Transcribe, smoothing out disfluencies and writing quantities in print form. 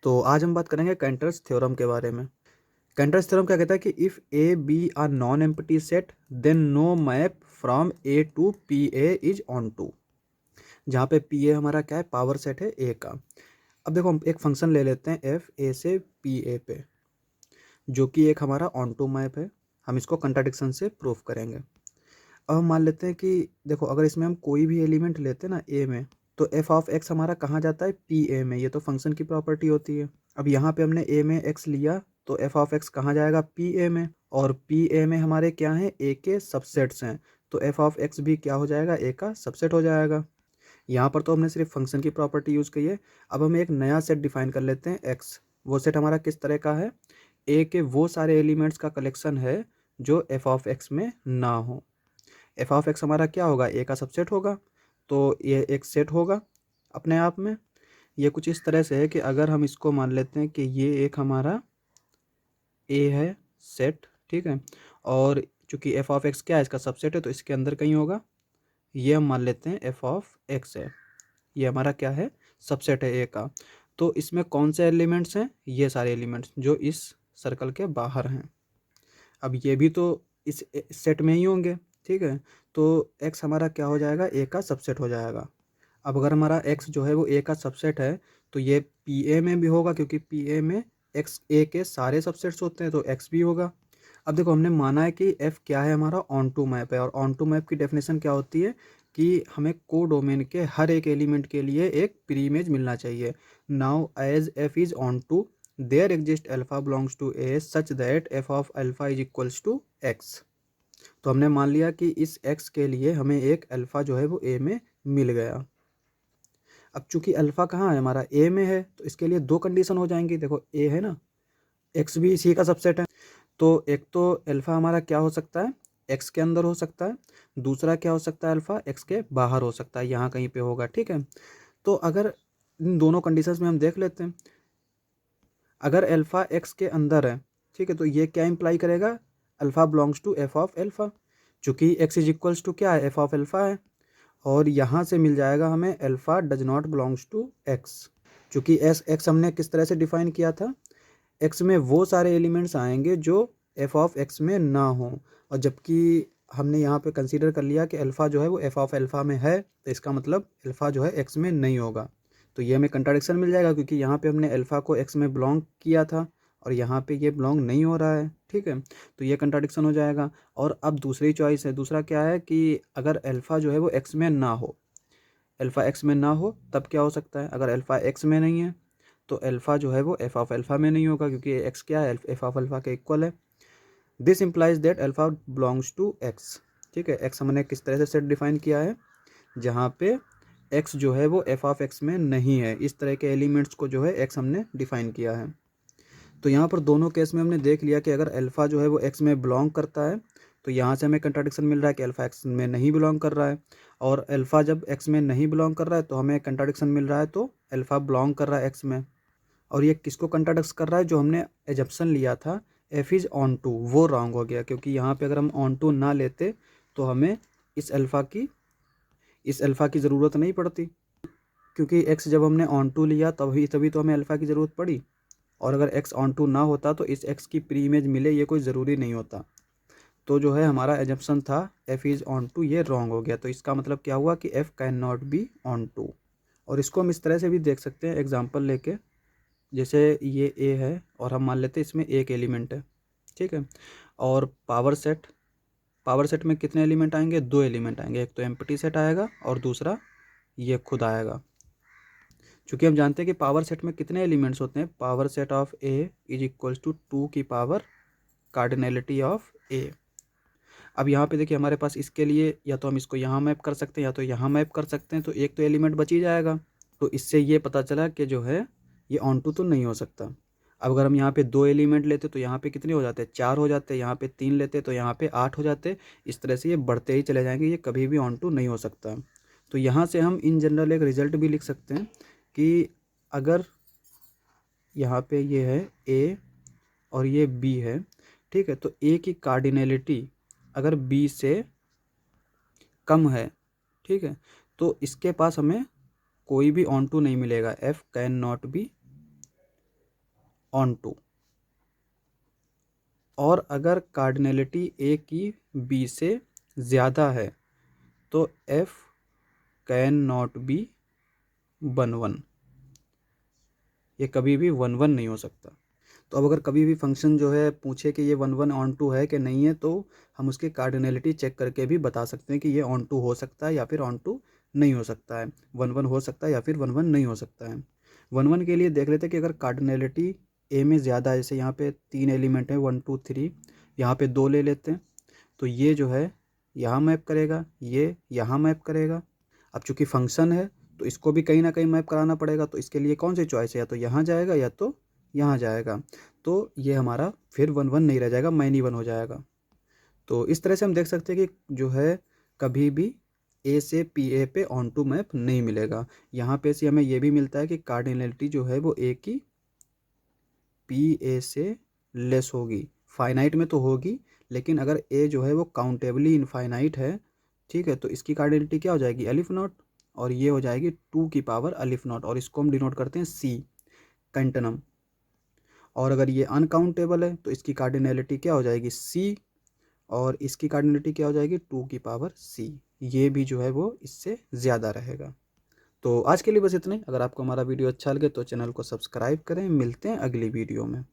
तो आज हम बात करेंगे कैंटर्स थ्योरम के बारे में। कैंटर्स थ्योरम क्या कहता है कि if A B are non empty set then no map from A to P A is on टू। जहाँ पे पी ए हमारा क्या है, पावर सेट है ए का। अब देखो हम एक फंक्शन ले लेते हैं एफ ए से पी ए पे, जो कि एक हमारा ऑन टू मैप है। हम इसको कंट्राडिक्शन से प्रूफ करेंगे। अब हम मान लेते हैं कि देखो अगर इसमें हम कोई भी एलिमेंट लेते हैं ना ए में, तो एफ ऑफ एक्स हमारा कहाँ जाता है, पी ए में। ये तो फंक्शन की प्रॉपर्टी होती है। अब यहाँ पे हमने ए में एक्स लिया तो एफ ऑफ एक्स कहाँ जाएगा, पी ए में। और पी ए में हमारे क्या हैं, ए के सबसेट्स हैं, तो एफ ऑफ एक्स भी क्या हो जाएगा, ए का सबसेट हो जाएगा। यहाँ पर तो हमने सिर्फ फंक्शन की प्रॉपर्टी यूज़ की है। अब हम एक नया सेट डिफाइन कर लेते हैं एक्स। वो सेट हमारा किस तरह का है, ए के वो सारे एलिमेंट्स का कलेक्शन है जो एफ ऑफ एक्स में ना हो। एफ ऑफ एक्स हमारा क्या होगा, ए का सबसेट होगा, तो ये एक सेट होगा अपने आप में। ये कुछ इस तरह से है कि अगर हम इसको मान लेते हैं कि ये एक हमारा ए है सेट, ठीक है, और चूंकि एफ ऑफ एक्स क्या है, इसका सबसेट है, तो इसके अंदर कहीं होगा। ये हम मान लेते हैं एफ ऑफ एक्स है, ये हमारा क्या है, सबसेट है ए का। तो इसमें कौन से एलिमेंट्स हैं, ये सारे एलिमेंट्स जो इस सर्कल के बाहर हैं। अब ये भी तो इस सेट में ही होंगे, ठीक है। तो एक्स हमारा क्या हो जाएगा, ए का सबसेट हो जाएगा। अब अगर हमारा एक्स जो है वो ए का सबसेट है, तो ये पी ए में भी होगा, क्योंकि पी ए में एक्स ए के सारे सबसेट्स होते हैं, तो एक्स भी होगा। अब देखो हमने माना है कि एफ क्या है, हमारा ऑन टू मैप है। और ऑन टू मैप की डेफिनेशन क्या होती है कि हमें को डोमेन के हर एक एलिमेंट के लिए एक प्री इमेज मिलना चाहिए। Now as f is on to there exist alpha belongs to a such that f of alpha is equals to x. तो हमने मान लिया कि इस एक्स के लिए हमें एक अल्फा जो है वो ए में मिल गया। अब चूंकि अल्फा कहाँ है, हमारा ए में है, तो इसके लिए दो कंडीशन हो जाएंगी। देखो ए है ना, एक्स भी इसी का सबसेट है, तो एक तो अल्फा हमारा क्या हो सकता है, एक्स के अंदर हो सकता है। दूसरा क्या हो सकता है, अल्फा एक्स के बाहर हो सकता है, यहाँ कहीं पे होगा, ठीक है। तो अगर इन दोनों कंडीशंस में हम देख लेते हैं, अगर अल्फा एक्स के अंदर है, ठीक है, तो ये क्या इंप्लाई करेगा, alpha belongs to F of alpha. चूंकि एक्स इज इक्वल्स टू क्या है, एफ ऑफ अल्फा है। और यहाँ से मिल जाएगा हमें alpha does not belongs to X. चूंकि एस एक्स हमने किस तरह से डिफाइन किया था, एक्स में वो सारे एलिमेंट्स आएंगे जो एफ ऑफ एक्स में ना हो। और जबकि हमने यहाँ पे कंसीडर कर लिया कि अल्फ़ा जो है वो एफ ऑफ अल्फ़ा में है, तो इसका मतलब अल्फ़ा जो है एक्स में नहीं होगा। तो ये हमें कंट्राडिक्शन मिल जाएगा, क्योंकि यहाँ पे हमने अल्फ़ा को एक्स में बिलोंग किया था और यहाँ पे ये बिलोंग नहीं हो रहा है, ठीक है। तो ये कंट्राडिक्शन हो जाएगा। और अब दूसरी चॉइस है, दूसरा क्या है कि अगर अल्फ़ा जो है वो एक्स में ना हो, अल्फ़ा एक्स में ना हो तब क्या हो सकता है, अगर अल्फ़ा एक्स में नहीं है तो अल्फ़ा जो है वो एफ ऑफ अल्फ़ा में नहीं होगा, क्योंकि एक्स क्या है, एफ ऑफ अल्फ़ा के इक्वल है। This implies that alpha belongs to X, ठीक है। एक्स हमने किस तरह से सेट डिफाइन किया है, जहाँ पे एक्स जो है वो एफ ऑफ एक्स में नहीं है। इस तरह के एलिमेंट्स को जो है एक्स हमने डिफाइन किया है। तो यहाँ पर दोनों केस में हमने देख लिया कि अगर अल्फ़ा जो है वो एक्स में बिलोंग करता है, तो यहाँ से हमें कंट्राडिक्शन मिल रहा है कि अल्फ़ा एक्स में नहीं बिलोंग कर रहा है। और अल्फ़ा जब एक्स में नहीं बिलोंग कर रहा है तो हमें कंट्राडिक्शन मिल रहा है, तो अल्फ़ा बिलोंग कर रहा है एक्स में। और ये किसको कंट्राडिक्ट कर रहा है, जो हमने एजप्शन लिया था एफ इज़ ऑन टू, वो रॉन्ग हो गया। क्योंकि यहाँ पे अगर हम ऑन टू ना लेते तो हमें इस अल्फ़ा की ज़रूरत नहीं पड़ती, क्योंकि एक्स जब हमने ऑन टू लिया तभी तभी तो हमें अल्फ़ा की ज़रूरत पड़ी। और अगर एक्स ऑन टू ना होता तो इस एक्स की प्री इमेज मिले, ये कोई ज़रूरी नहीं होता। तो जो है हमारा एजप्शन था एफ इज़ ऑन टू, ये रॉन्ग हो गया। तो इसका मतलब क्या हुआ कि F can not be onto. और इसको हम इस तरह से भी देख सकते हैं एग्जाम्पल लेके, जैसे ये ए है और हम मान लेते हैं इसमें एक एलिमेंट है, ठीक है। और पावर सेट में कितने एलिमेंट आएंगे, दो एलिमेंट आएंगे, एक तो एम्प्टी सेट आएगा और दूसरा ये खुद आएगा। चूंकि हम जानते हैं कि पावर सेट में कितने एलिमेंट्स होते हैं, power set of A is equals to 2 की पावर कार्डिनलिटी ऑफ ए। अब यहाँ पे देखिए हमारे पास इसके लिए या तो हम इसको यहाँ मैप कर सकते हैं या तो यहाँ मैप कर सकते हैं, तो एक तो एलिमेंट बच ही जाएगा। तो इससे ये पता चला कि जो है ये ऑन टू तो नहीं हो सकता। अब अगर हम यहाँ पे दो एलिमेंट लेते तो यहाँ पे कितने हो जाते हैं, 4 हो जाते हैं। यहाँ पे 3 लेते तो यहाँ पे 8 हो जाते। इस तरह से ये बढ़ते ही चले जाएंगे, ये कभी भी ऑन टू नहीं हो सकता। तो यहाँ से हम इन जनरल एक रिजल्ट भी लिख सकते हैं कि अगर यहाँ पे ये है ए और ये बी है, ठीक है, तो ए की कार्डिनलिटी अगर बी से कम है, ठीक है, तो इसके पास हमें कोई भी ऑन टू नहीं मिलेगा, F can not be onto. और अगर कार्डिनलिटी ए की बी से ज़्यादा है तो एफ कैन नॉट बी 1 1। ये कभी भी 1 1 नहीं हो सकता। तो अब अगर कभी भी फंक्शन जो है पूछे कि ये 1 1 ऑन टू है कि नहीं है, तो हम उसकी कार्डिनलिटी चेक करके भी बता सकते हैं कि ये ऑन टू हो सकता है या फिर ऑन टू नहीं हो सकता है, 1 1 हो सकता है या फिर 1 1 नहीं हो सकता है। 1 1 के लिए देख लेते हैं कि अगर कार्डिनलिटी ए में ज़्यादा है, जैसे यहाँ पे 3 एलिमेंट है 1 2 3, यहाँ पे 2 ले लेते हैं, तो ये जो है यहाँ मैप करेगा, ये यहाँ मैप करेगा। अब चूंकि फंक्शन है तो इसको भी कहीं ना कहीं मैप कराना पड़ेगा, तो इसके लिए कौन सी चॉइस है, या तो यहाँ जाएगा या तो यहाँ जाएगा। तो ये हमारा फिर 1 1 नहीं रह जाएगा, मैनी 1 हो जाएगा। तो इस तरह से हम देख सकते हैं कि जो है कभी भी ए से पी ए पे ऑन टू मैप नहीं मिलेगा। यहाँ पे से हमें ये भी मिलता है कि कार्डिनलिटी जो है वो ए की पी ए से लेस होगी। फाइनाइट में तो होगी, लेकिन अगर ए जो है वो काउंटेबली इनफाइनाइट है, ठीक है, तो इसकी कार्डिनलिटी क्या हो जाएगी, अलिफ नॉट, और ये हो जाएगी 2 की पावर अलिफ नॉट, और इसको हम डिनोट करते हैं सी, कैंटनम। और अगर ये अनकाउंटेबल है तो इसकी कार्डिनलिटी क्या हो जाएगी, सी, और इसकी कार्डिनलिटी क्या हो जाएगी, 2 की पावर सी। ये भी जो है वो इससे ज़्यादा रहेगा। तो आज के लिए बस इतना ही। अगर आपको हमारा वीडियो अच्छा लगे तो चैनल को सब्सक्राइब करें। मिलते हैं अगली वीडियो में।